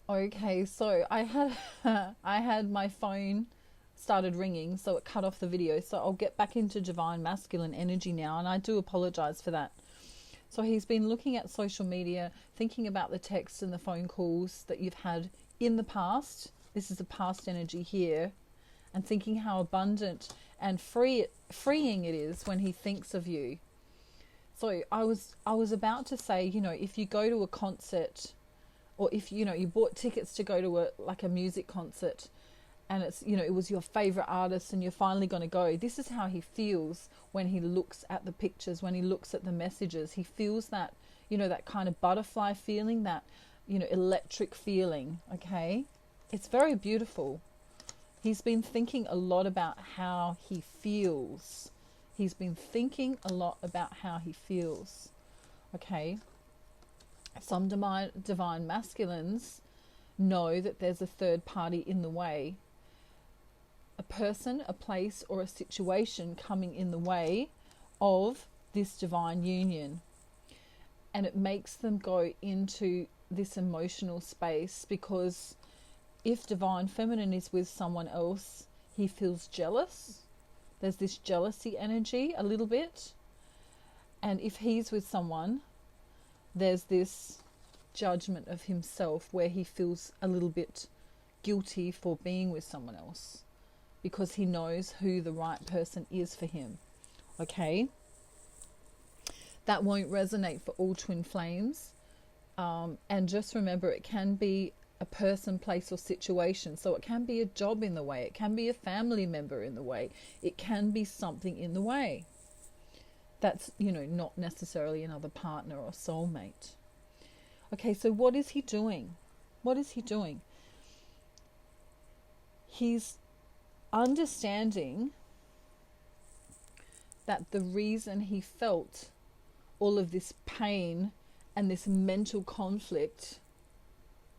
Okay, so I had I had my phone started ringing, so it cut off the video. So I'll get back into divine masculine energy now, and I do apologize for that. So he's been looking at social media, thinking about the texts and the phone calls that you've had in the past. This is the past energy here, and thinking how abundant and freeing it is when he thinks of you. So I was about to say, if you go to a concert, or if you bought tickets to go to a music concert, and it's it was your favorite artist and you're finally going to go, this is how he feels when he looks at the pictures, when he looks at the messages. He feels that that kind of butterfly feeling, that electric feeling. Okay, it's very beautiful. He's been thinking a lot about how he feels. He's been thinking a lot about how he feels. Okay, some divine masculines know that there's a third party in the way, a person, a place, or a situation coming in the way of this divine union. And it makes them go into this emotional space, because if divine feminine is with someone else, he feels jealous. There's this jealousy energy a little bit. And if he's with someone, there's this judgment of himself where he feels a little bit guilty for being with someone else, because he knows who the right person is for him. Okay? That won't resonate for all twin flames. And just remember, it can be a person, place, or situation. So it can be a job in the way. It can be a family member in the way. It can be something in the way. That's, not necessarily another partner or soulmate. Okay, so what is he doing? What is he doing? He's understanding that the reason he felt all of this pain and this mental conflict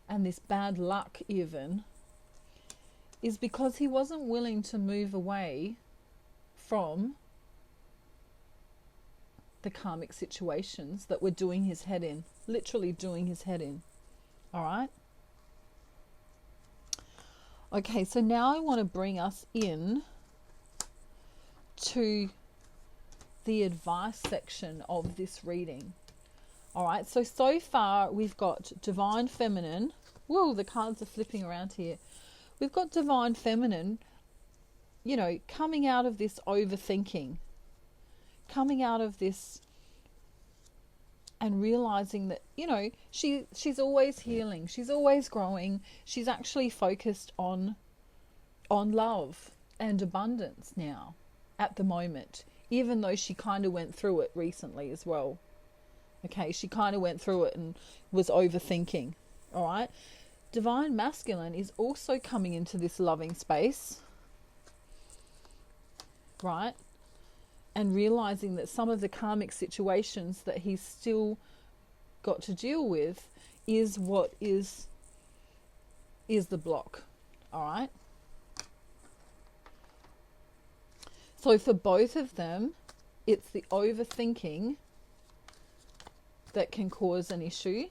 and this bad luck even is because he wasn't willing to move away from the karmic situations that were doing his head in, literally doing his head in. All right? Okay, so now I want to bring us in to the advice section of this reading. All right, so far we've got divine feminine. Whoa, the cards are flipping around here. We've got divine feminine, coming out of this overthinking, coming out of this and realizing that, she's always healing. She's always growing. She's actually focused on love and abundance now at the moment, even though she kind of went through it recently as well. Okay, she kind of went through it and was overthinking. All right. Divine masculine is also coming into this loving space, right? And realizing that some of the karmic situations that he's still got to deal with is what is the block. All right. So for both of them, it's the overthinking that can cause an issue.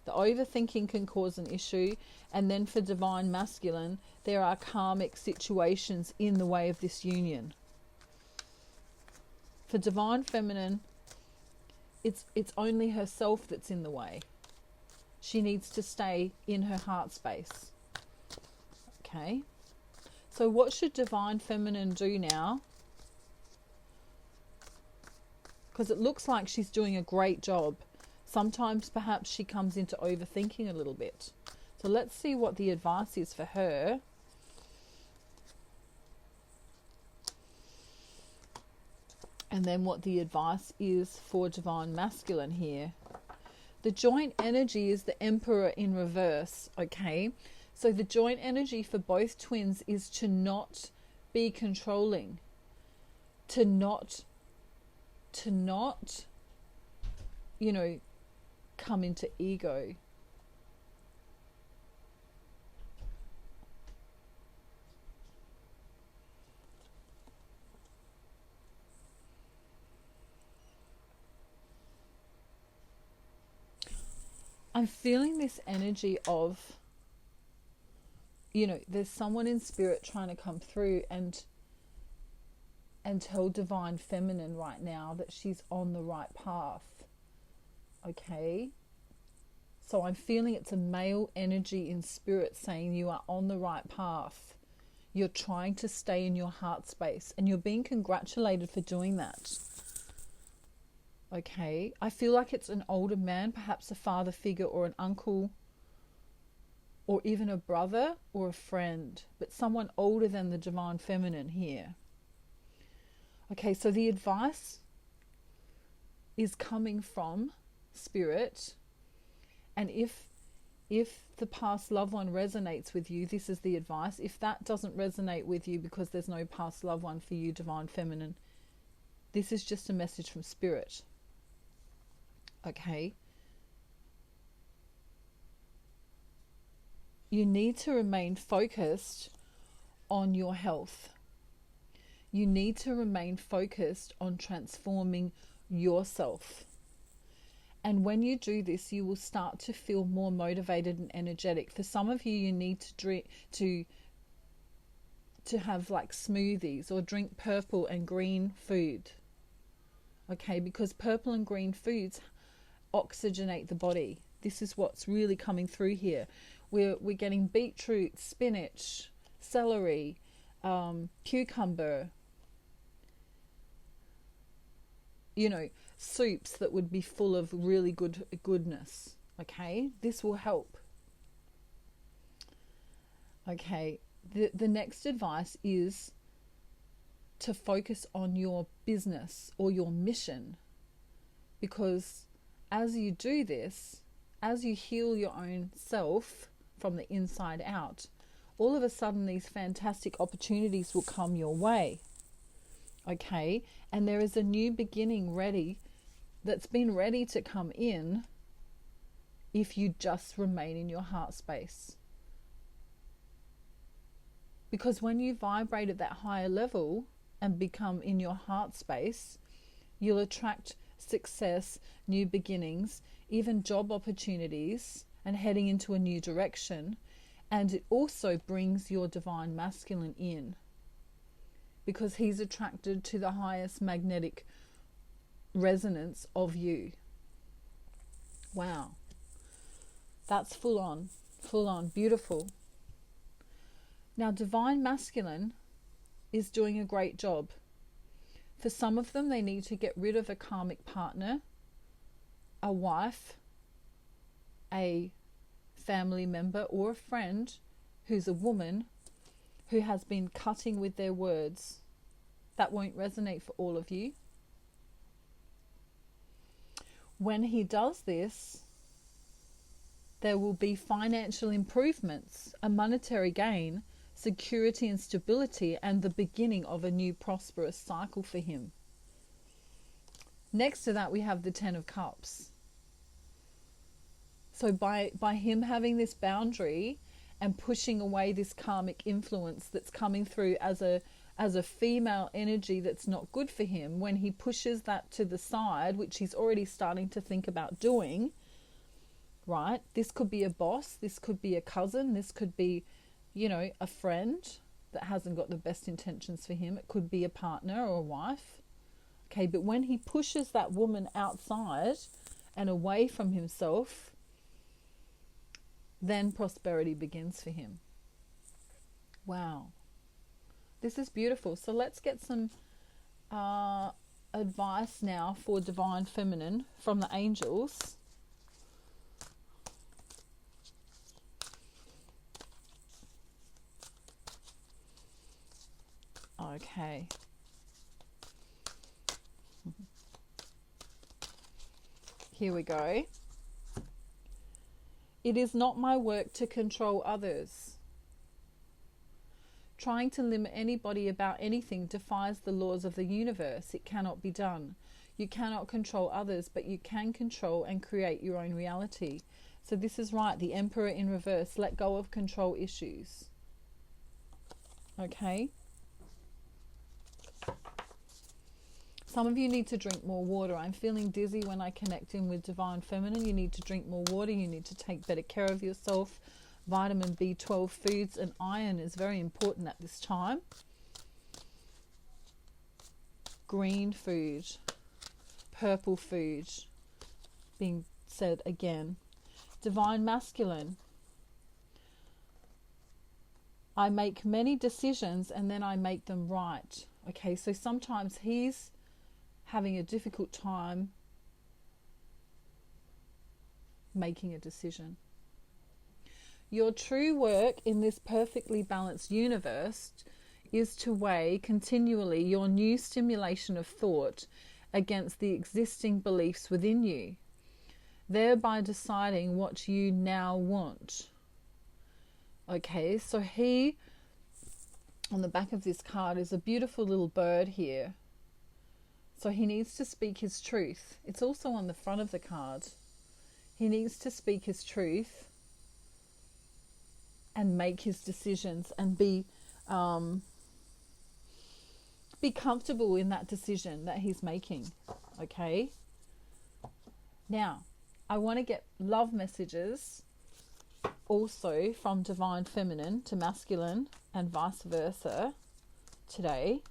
The overthinking can cause an issue. And then for divine masculine, there are karmic situations in the way of this union. For divine feminine, it's only herself that's in the way. She needs to stay in her heart space. Okay. So what should divine feminine do now? Because it looks like she's doing a great job. Sometimes perhaps she comes into overthinking a little bit. So let's see what the advice is for her. And then what the advice is for divine masculine here. The joint energy is the Emperor in reverse, okay? So the joint energy for both twins is to not be controlling, to not come into ego. I'm feeling this energy of, you know, there's someone in spirit trying to come through and tell divine feminine right now that she's on the right path. Okay? So I'm feeling it's a male energy in spirit saying you are on the right path. You're trying to stay in your heart space and you're being congratulated for doing that. Okay? I feel like it's an older man, perhaps a father figure or an uncle or even a brother or a friend, but someone older than the divine feminine here. Okay, so the advice is coming from spirit, and if the past loved one resonates with you, this is the advice. If that doesn't resonate with you because there's no past loved one for you, divine feminine, this is just a message from spirit. Okay? You need to remain focused on your health. You need to remain focused on transforming yourself. And when you do this, you will start to feel more motivated and energetic. For some of you, you need to drink to have like smoothies or drink purple and green food. Okay, because purple and green foods oxygenate the body. This is what's really coming through here. We're getting beetroot, spinach, celery, cucumber, you know, soups that would be full of really goodness. Okay, this will help. Okay, the next advice is to focus on your business or your mission, because as you do this, as you heal your own self from the inside out, all of a sudden these fantastic opportunities will come your way. Okay, and there is a new beginning ready, that's been ready to come in if you just remain in your heart space. Because when you vibrate at that higher level and become in your heart space, you'll attract success, new beginnings, even job opportunities, and heading into a new direction. And it also brings your divine masculine in, because he's attracted to the highest magnetic resonance of you. Wow. That's full on, beautiful. Now, divine masculine is doing a great job. For some of them, they need to get rid of a karmic partner, a wife, a family member, or a friend who's a woman who has been cutting with their words. That won't resonate for all of you. When he does this, there will be financial improvements, a monetary gain, security and stability, and the beginning of a new prosperous cycle for him. Next to that, we have the Ten of Cups. So by him having this boundary and pushing away this karmic influence that's coming through as a female energy that's not good for him, when he pushes that to the side, which he's already starting to think about doing, right? This could be a boss, this could be a cousin, this could be, you know, a friend that hasn't got the best intentions for him. It could be a partner or a wife. Okay, but when he pushes that woman outside and away from himself, then prosperity begins for him. Wow. This is beautiful. So let's get some advice now for divine feminine from the angels. Okay. Here we go. It is not my work to control others. Trying to limit anybody about anything defies the laws of the universe. It cannot be done. You cannot control others, but you can control and create your own reality. So this is right, the Emperor in reverse. Let go of control issues. Okay? Some of you need to drink more water. I'm feeling dizzy when I connect in with Divine Feminine. You need to drink more water. You need to take better care of yourself. Vitamin B12 foods and iron is very important at this time. Green food, purple food, being said again. Divine Masculine. I make many decisions and then I make them right. Okay, so sometimes he's having a difficult time making a decision. Your true work in this perfectly balanced universe is to weigh continually your new stimulation of thought against the existing beliefs within you, thereby deciding what you now want. Okay, so he, on the back of this card, is a beautiful little bird here. So he needs to speak his truth. It's also on the front of the card. He needs to speak his truth and make his decisions and be comfortable in that decision that he's making. Okay? Now, I want to get love messages also from Divine Feminine to Masculine and vice versa today.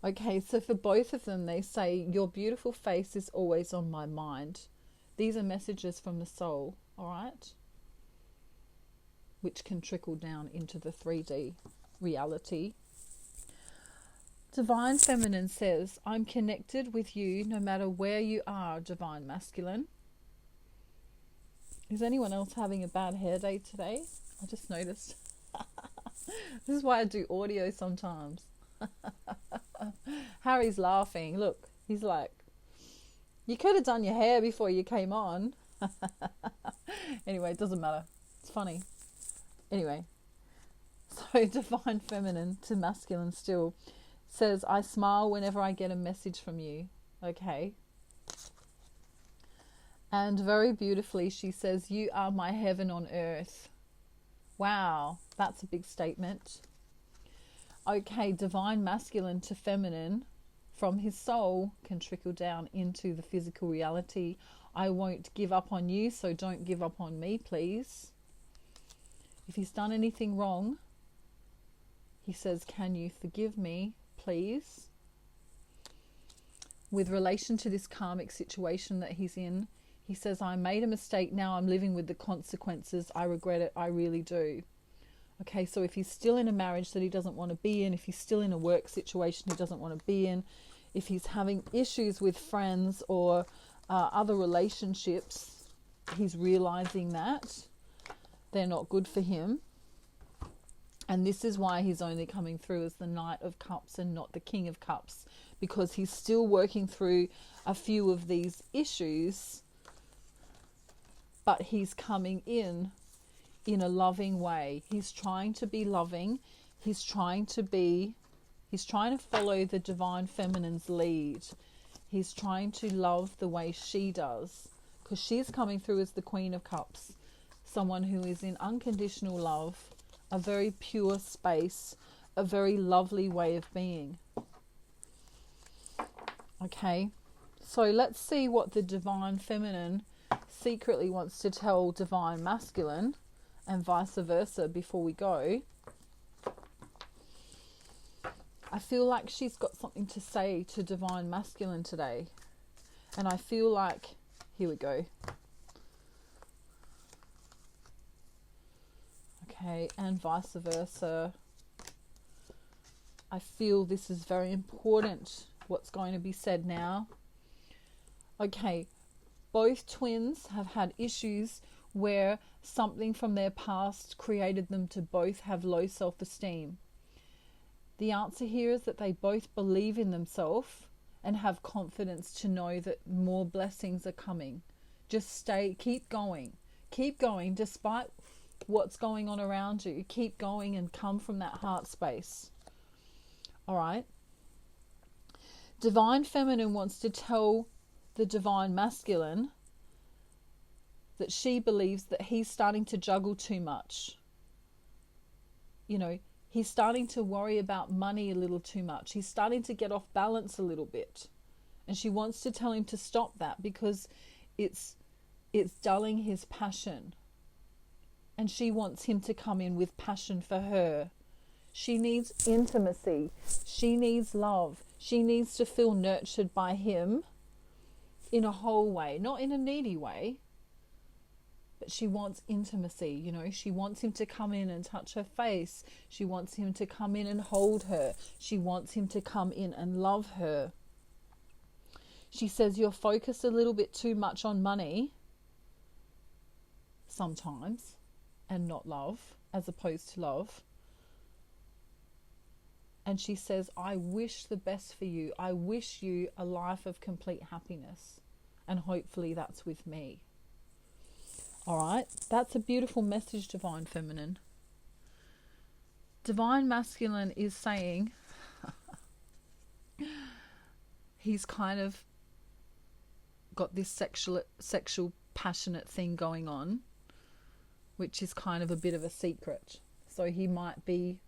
Okay, so for both of them, they say, your beautiful face is always on my mind. These are messages from the soul, all right? Which can trickle down into the 3D reality. Divine Feminine says, I'm connected with you no matter where you are, Divine Masculine. Is anyone else having a bad hair day today? I just noticed. This is why I do audio sometimes. Harry's laughing. Look, he's like, you could have done your hair before you came on. Anyway, it doesn't matter. It's funny. Anyway, so Divine Feminine to Masculine still says, I smile whenever I get a message from you. Okay. And very beautifully she says, you are my heaven on earth. Wow, that's a big statement. Okay, Divine Masculine to Feminine from his soul can trickle down into the physical reality. I won't give up on you, so don't give up on me, please. If he's done anything wrong, he says, can you forgive me, please? With relation to this karmic situation that he's in, he says, I made a mistake, now I'm living with the consequences. I regret it, I really do. Okay, so if he's still in a marriage that he doesn't want to be in, if he's still in a work situation he doesn't want to be in, if he's having issues with friends or other relationships, he's realizing that they're not good for him. And this is why he's only coming through as the Knight of Cups and not the King of Cups, because he's still working through a few of these issues, but he's coming in a loving way. He's trying to be loving. He's trying to follow the Divine Feminine's lead. He's trying to love the way she does, because she's coming through as the Queen of Cups, someone who is in unconditional love, a very pure space, a very lovely way of being. Okay, so let's see what the Divine Feminine secretly wants to tell Divine Masculine and vice versa before we go. I feel like she's got something to say to Divine Masculine today. And I feel like, here we go. Okay, and vice versa. I feel this is very important, what's going to be said now. Okay, both twins have had issues where something from their past created them to both have low self-esteem. The answer here is that they both believe in themselves and have confidence to know that more blessings are coming. Just keep going despite what's going on around you. Keep going and come from that heart space. All right. Divine Feminine wants to tell the Divine Masculine that she believes that he's starting to juggle too much. You know, he's starting to worry about money a little too much. He's starting to get off balance a little bit. And she wants to tell him to stop that because it's dulling his passion. And she wants him to come in with passion for her. She needs intimacy. She needs love. She needs to feel nurtured by him in a whole way, not in a needy way. But she wants intimacy, you know. She wants him to come in and touch her face. She wants him to come in and hold her. She wants him to come in and love her. She says you're focused a little bit too much on money sometimes and not love, as opposed to love. And she says, I wish the best for you. I wish you a life of complete happiness. And hopefully that's with me. All right, that's a beautiful message, Divine Feminine. Divine Masculine is saying he's kind of got this sexual passionate thing going on, which is kind of a bit of a secret. So he might be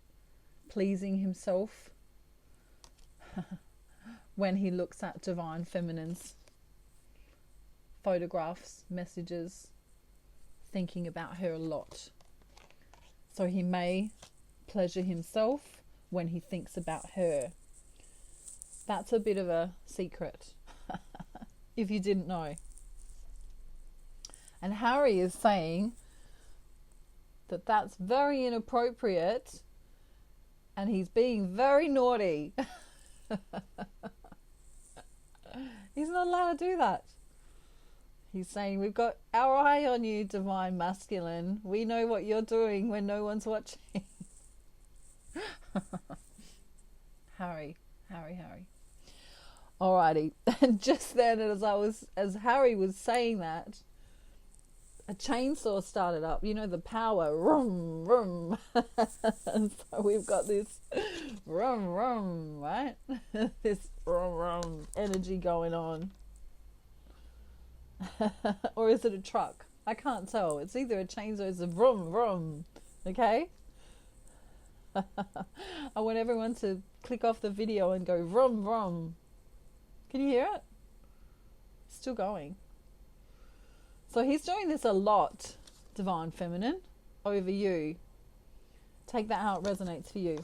pleasing himself when he looks at Divine Feminine's photographs, messages, thinking about her a lot. So he may pleasure himself when he thinks about her. That's a bit of a secret, if you didn't know. And Harry is saying that that's very inappropriate and he's being very naughty. He's not allowed to do that. He's saying, we've got our eye on you, Divine Masculine. We know what you're doing when no one's watching. Harry. Alrighty. And just then, as Harry was saying that, a chainsaw started up. You know, the power. Rum, rum. And so we've got this rum, rum, right? This rum, rum energy going on. Or is it a truck? I can't tell. It's either a chainsaw or it's a vroom vroom. Okay? I want everyone to click off the video and go vroom vroom. Can you hear it? Still going. So he's doing this a lot, Divine Feminine, over you. Take that how it resonates for you.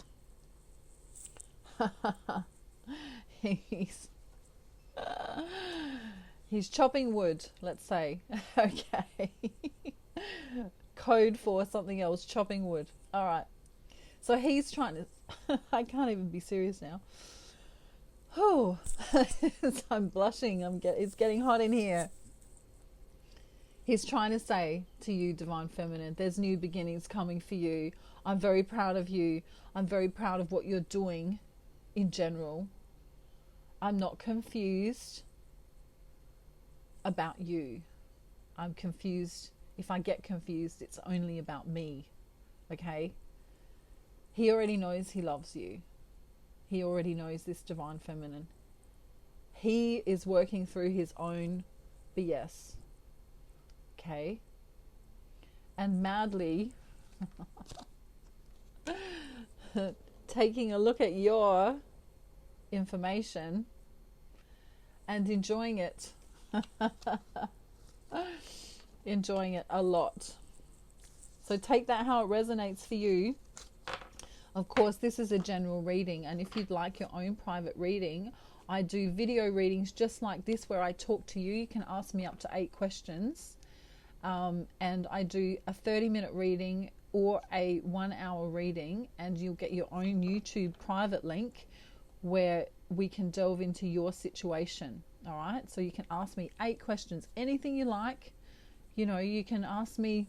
He's chopping wood, let's say. Okay. Code for something else, chopping wood. All right. So he's trying to... I can't even be serious now. Oh, I'm blushing. It's getting hot in here. He's trying to say to you, Divine Feminine, there's new beginnings coming for you. I'm very proud of you. I'm very proud of what you're doing in general. I'm not confused about you. I'm confused. If I get confused, it's only about me. Okay? He already knows he loves you. He already knows this, Divine Feminine. He is working through his own BS. Okay? And madly taking a look at your information and enjoying it. Enjoying it a lot. So take that how it resonates for you. Of course, this is a general reading, and if you'd like your own private reading, I do video readings just like this where I talk to you. You can ask me up to 8 questions, and I do a 30-minute reading or a 1-hour reading, and you'll get your own YouTube private link where we can delve into your situation. All right, so you can ask me 8 questions, anything you like. You know, you can ask me,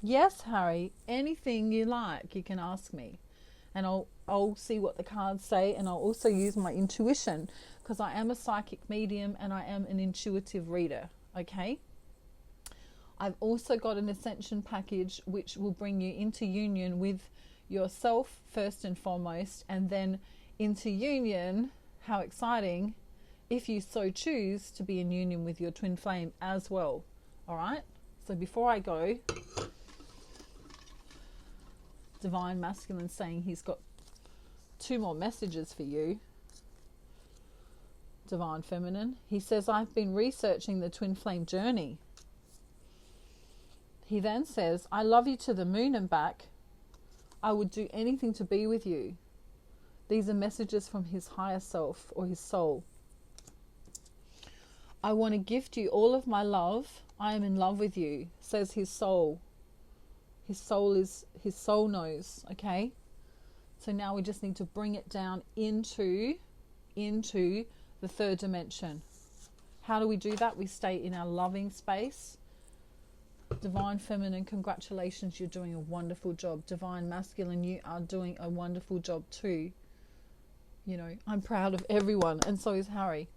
yes, Harry, anything you like, you can ask me. And I'll see what the cards say, and I'll also use my intuition because I am a psychic medium and I am an intuitive reader, okay? I've also got an ascension package which will bring you into union with yourself first and foremost, and then into union, how exciting, if you so choose to be in union with your twin flame as well. All right. So before I go, Divine Masculine saying he's got 2 more messages for you. Divine Feminine. He says, I've been researching the twin flame journey. He then says, I love you to the moon and back. I would do anything to be with you. These are messages from his higher self or his soul. I want to gift you all of my love. I am in love with you, says his soul. His soul knows, okay? So now we just need to bring it down into the 3rd dimension. How do we do that? We stay in our loving space. Divine Feminine, congratulations, you're doing a wonderful job. Divine Masculine, you are doing a wonderful job too. You know, I'm proud of everyone, and so is Harry.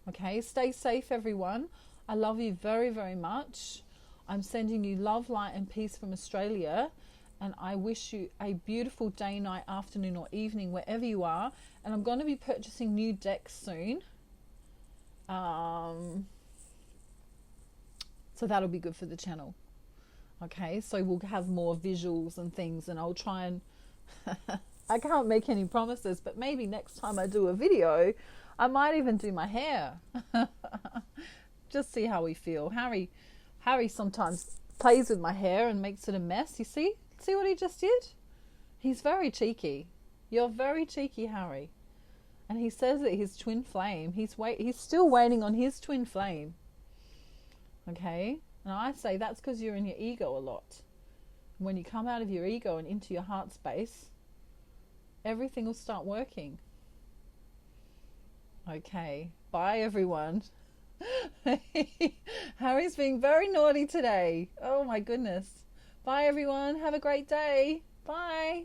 Okay, stay safe, everyone. I love you very, very much. I'm sending you love, light, and peace from Australia. And I wish you a beautiful day, night, afternoon, or evening, wherever you are. And I'm going to be purchasing new decks soon. So that'll be good for the channel. Okay, so we'll have more visuals and things. And I'll try and... I can't make any promises, but maybe next time I do a video, I might even do my hair. Just see how we feel. Harry sometimes plays with my hair and makes it a mess. You see? See what he just did? He's very cheeky. You're very cheeky, Harry. And he says that his twin flame, he's still waiting on his twin flame. Okay? And I say that's because you're in your ego a lot. When you come out of your ego and into your heart space, everything will start working. Okay. Bye, everyone. Harry's being very naughty today. Oh, my goodness. Bye, everyone. Have a great day. Bye.